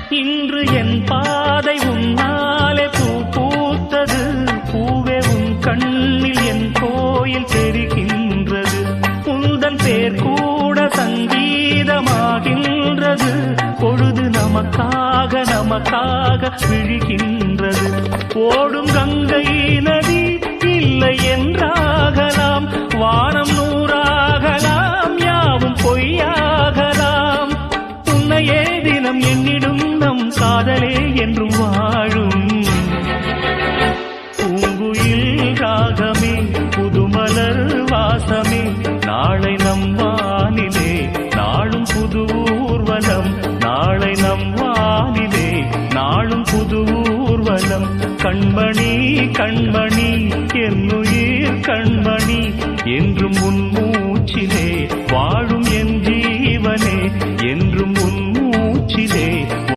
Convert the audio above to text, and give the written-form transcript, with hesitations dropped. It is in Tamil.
இன்று என் பாதை உன்னாலே பூ பூத்தது. பூவே உன் கண்ணில் என் கோயில் தெரிகின்றது. உந்தன் பேர் கூட சங்கீதமாகின்றது. பொழுது நமக்காக நமக்காக விழுகின்றது. ஓடும் கங்கை நதி இல்லை என்றாகலாம். வானம் நூறாகலாம், யாவும் பொய்யாகலாம். உன்னையே தினம் எண்ணிடும் நம் காதலே என்றும் வாழும். பூங்குயில் ராகமே, புதுமலர் வாசமே, நாளை நம் வானிலே நாளும் புது ஊர்வலம். நாளை நம் வானிலே நாளும் புது ஊர்வலம். கண்மணி கண்மணி